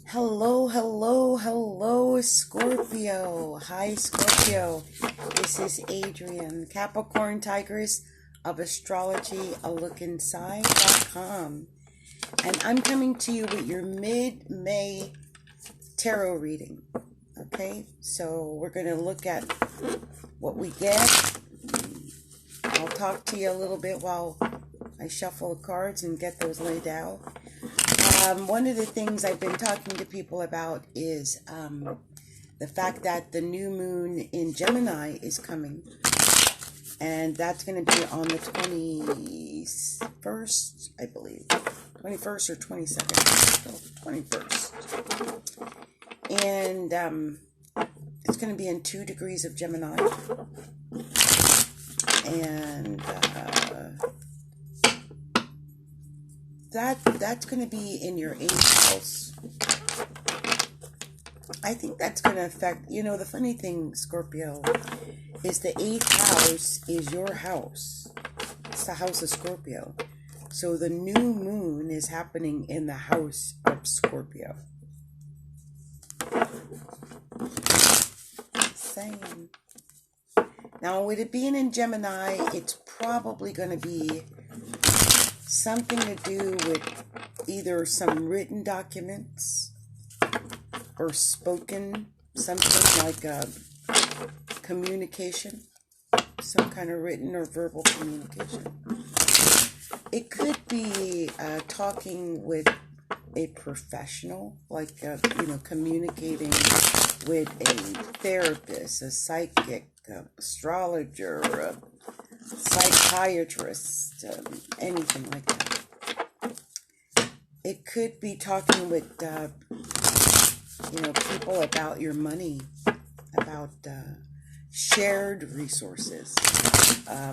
Hello, hello, hello, Scorpio. Hi, Scorpio. This is Adrian, Capricorntigress of Astrology, a lookinside.com. And I'm coming to you with your mid-May tarot reading. Okay, so we're going to look at what we get. I'll talk to you a little bit while I shuffle the cards and get those laid out. One of the things I've been talking to people about is the fact that the new moon in Gemini is coming. And that's going to be on the 21st, I believe. 21st or 22nd. So 21st. And it's going to be in 2 degrees of Gemini. And that's going to be in your 8th house. I think that's going to affect, the funny thing, Scorpio, is the 8th house is your house. It's the house of Scorpio. So the new moon is happening in the house of Scorpio. Same. Now, with it being in Gemini, it's probably going to be something to do with either some written documents or spoken, something like communication, some kind of written or verbal communication. It could be talking with a professional, like, communicating with a therapist, a psychic, astrologer, a psychiatrist, anything like that. It could be talking with, people about your money, about shared resources,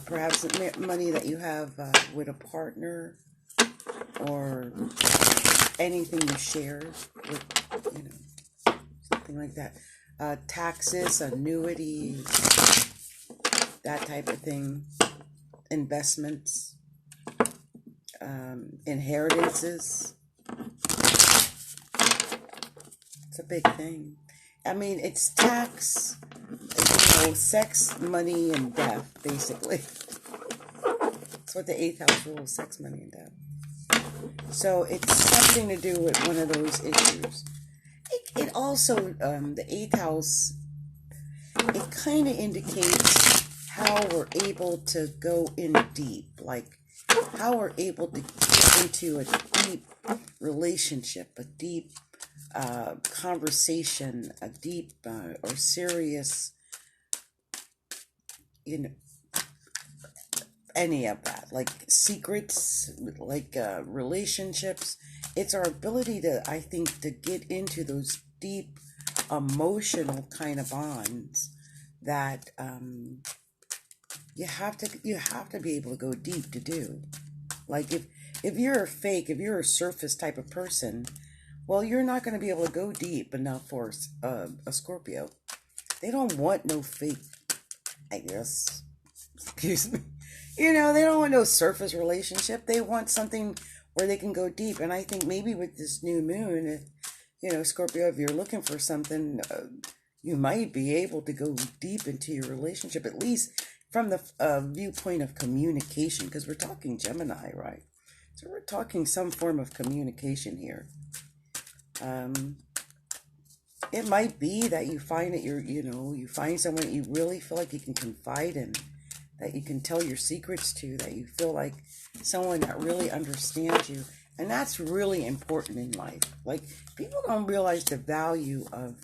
perhaps money that you have with a partner, or anything you share with, something like that. Taxes, annuities, that type of thing. Investments, inheritances. It's a big thing. I mean, it's tax, sex, money, and death, basically. That's what the 8th house rules, sex, money, and death. So it's something to do with one of those issues. It also, the 8th house, it kind of indicates how we're able to go in deep, like how we're able to get into a deep relationship, a deep conversation, a deep or serious, any of that, like secrets, like relationships. It's our ability to, I think, to get into those deep emotional kind of bonds that you have to be able to go deep to do. Like if you're if you're a surface type of person, well, you're not going to be able to go deep enough for a Scorpio. They don't want no fake, I guess, excuse me. They don't want no surface relationship. They want something where they can go deep. And I think maybe with this new moon, Scorpio, if you're looking for something, you might be able to go deep into your relationship, at least from the viewpoint of communication, because we're talking Gemini, right? So we're talking some form of communication here. It might be that you find that you find someone that you really feel like you can confide in, that you can tell your secrets to, that you feel like someone that really understands you. And that's really important in life. Like, people don't realize the value of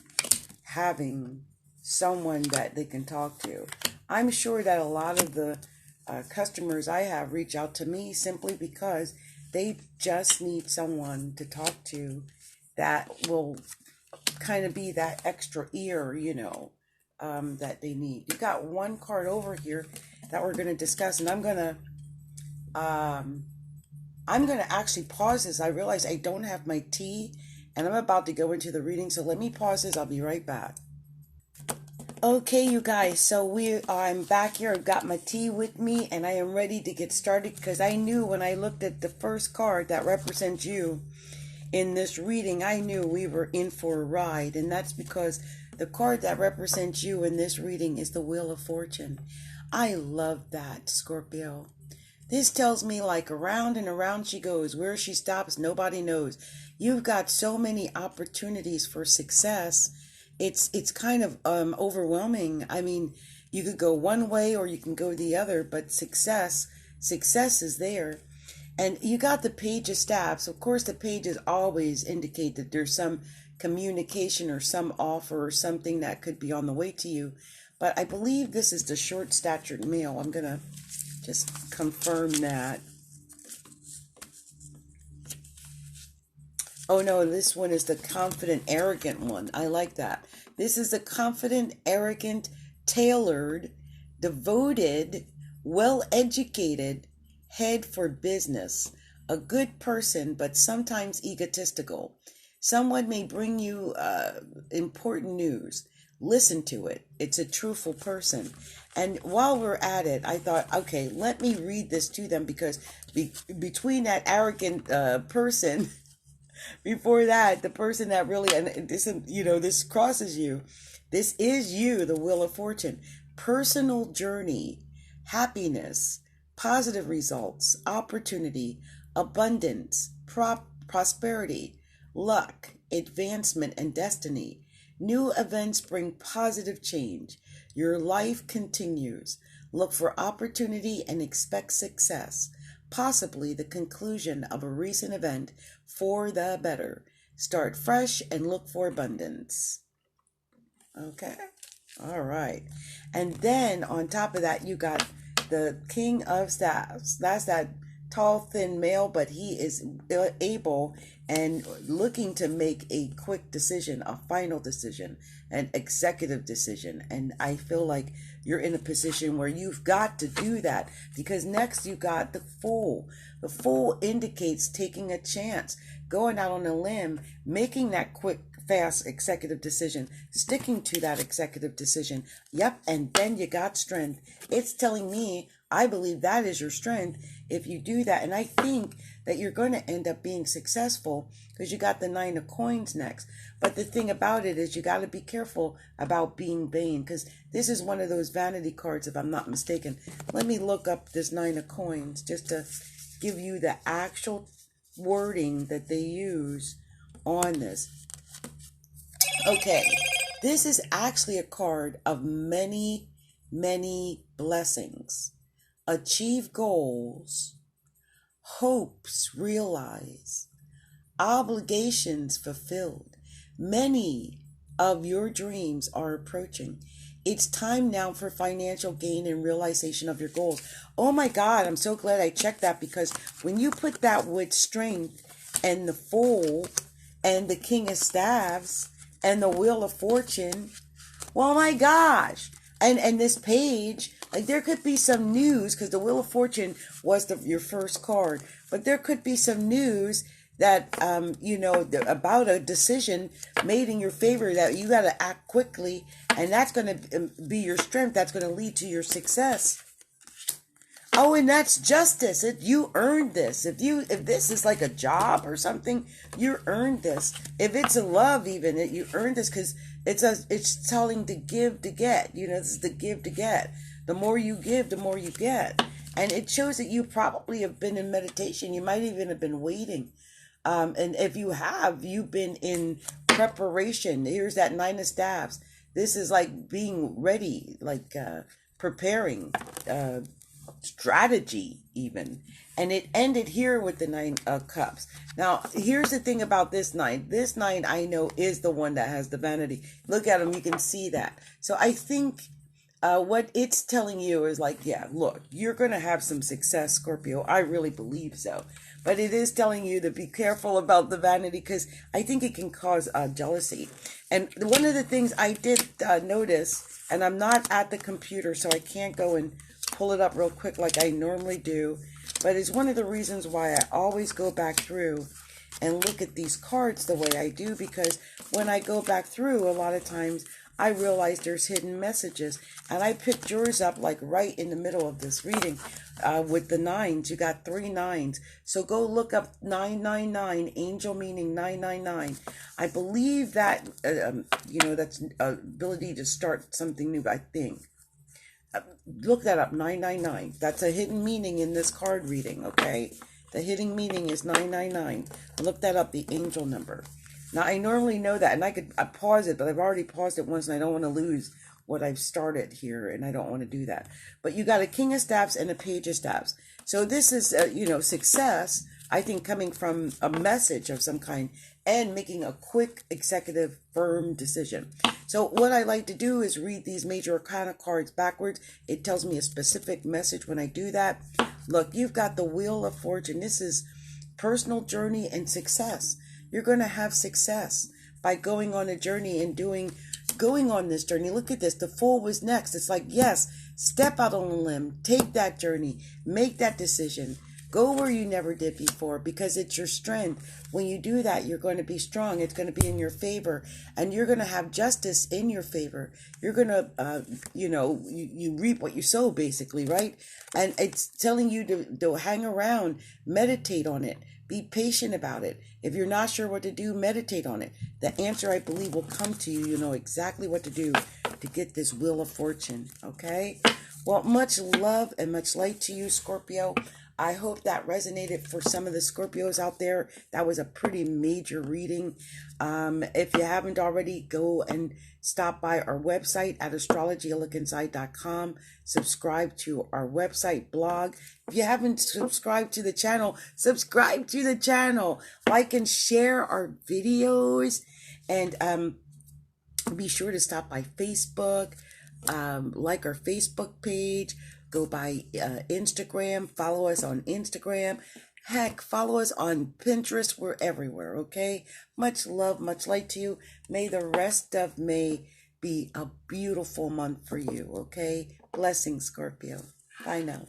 having someone that they can talk to. I'm sure that a lot of the customers I have reach out to me simply because they just need someone to talk to that will kind of be that extra ear, that they need. You got one card over here that we're going to discuss, and I'm going to actually pause this. I realize I don't have my tea, and I'm about to go into the reading, so let me pause this. I'll be right back. Okay, you guys, so I'm back here. I've got my tea with me, and I am ready to get started, because I knew when I looked at the first card that represents you, in this reading, I knew we were in for a ride, and that's because the card that represents you in this reading is the Wheel of Fortune. I love that, Scorpio. This tells me like around and around she goes. Where she stops, nobody knows. You've got so many opportunities for success. It's kind of overwhelming. I mean, you could go one way or you can go the other, but success is there. And you got the Page of Staffs. Of course, the pages always indicate that there's some communication or some offer or something that could be on the way to you. But I believe this is the short-statured male. I'm going to just confirm that. Oh, no, this one is the confident, arrogant one. I like that. This is the confident, arrogant, tailored, devoted, well-educated, head for business, a good person, but sometimes egotistical. Someone may bring you important news. Listen to it. It's a truthful person. And while we're at it, I thought, okay, let me read this to them, because between that arrogant person, before that, the person that really, and this, this crosses you. This is you, the Wheel of Fortune. Personal journey, happiness, positive results, opportunity, abundance, prosperity, luck, advancement, and destiny. New events bring positive change. Your life continues. Look for opportunity and expect success, possibly the conclusion of a recent event for the better. Start fresh and look for abundance. Okay? All right. And then on top of that, you got the King of Staffs. That's that tall, thin male, but he is able and looking to make a quick decision, a final decision, an executive decision. And I feel like you're in a position where you've got to do that, because next you got the Fool. The Fool indicates taking a chance, going out on a limb, making that quick, fast executive decision, sticking to that executive decision. Yep, and then you got strength. It's telling me, I believe that is your strength if you do that. And I think that you're going to end up being successful because you got the Nine of Coins next. But the thing about it is you got to be careful about being vain, because this is one of those vanity cards, if I'm not mistaken. Let me look up this Nine of Coins just to give you the actual wording that they use on this. Okay, this is actually a card of many, many blessings. Achieve goals, hopes realized, obligations fulfilled. Many of your dreams are approaching. It's time now for financial gain and realization of your goals. Oh my God, I'm so glad I checked that, because when you put that with strength and the Fool and the King of Staffs and the Wheel of Fortune, well, my gosh. And this page, like, there could be some news, because the Wheel of Fortune was your first card, but there could be some news that, about a decision made in your favor that you got to act quickly, and that's going to be your strength. That's going to lead to your success. Oh, and that's justice. You earned this. If this is like a job or something, you earned this. If it's a love, even, you earned this, because it's telling to give to get. This is the give to get. The more you give, the more you get. And it shows that you probably have been in meditation. You might even have been waiting. And if you have, you've been in preparation. Here's that Nine of Staffs. This is like being ready, like preparing, strategy even. And it ended here with the Nine of Cups. Now, here's the thing about this nine. This nine, I know, is the one that has the vanity. Look at him. You can see that. So I think what it's telling you is like, yeah, look, you're going to have some success, Scorpio. I really believe so. But it is telling you to be careful about the vanity, because I think it can cause jealousy. And one of the things I did notice, and I'm not at the computer, so I can't go and pull it up real quick like I normally do, but it's one of the reasons why I always go back through and look at these cards the way I do, because when I go back through, a lot of times I realized there's hidden messages. And I picked yours up like right in the middle of this reading with the nines. You got 3 nines. So go look up 999, angel meaning 999. I believe that, that's ability to start something new, I think. Look that up, 999. That's a hidden meaning in this card reading, okay? The hidden meaning is 999. Look that up, the angel number. Now, I normally know that, and I pause it, but I've already paused it once, and I don't want to lose what I've started here, and I don't want to do that. But you got a King of Staffs and a Page of Staffs. So this is, success, I think, coming from a message of some kind and making a quick, executive, firm decision. So what I like to do is read these major arcana cards backwards. It tells me a specific message when I do that. Look, you've got the Wheel of Fortune. This is personal journey and success. You're going to have success by going on a journey and going on this journey. Look at this. The Fool was next. It's like, yes, step out on a limb, take that journey, make that decision, go where you never did before, because it's your strength. When you do that, you're going to be strong. It's going to be in your favor, and you're going to have justice in your favor. You're going to, you reap what you sow, basically, right? And it's telling you to hang around, meditate on it. Be patient about it. If you're not sure what to do, meditate on it. The answer, I believe, will come to you. You know exactly what to do to get this Wheel of Fortune, okay? Well, much love and much light to you, Scorpio. I hope that resonated for some of the Scorpios out there. That was a pretty major reading. If you haven't already, go and stop by our website at astrologyalookinside.com. Subscribe to our website blog. If you haven't subscribed to the channel, subscribe to the channel. Like and share our videos. And be sure to stop by Facebook. Like our Facebook page. Go by Instagram. Follow us on Instagram. Heck, follow us on Pinterest. We're everywhere, okay? Much love, much light to you. May the rest of May be a beautiful month for you, okay? Blessings, Scorpio. Bye now.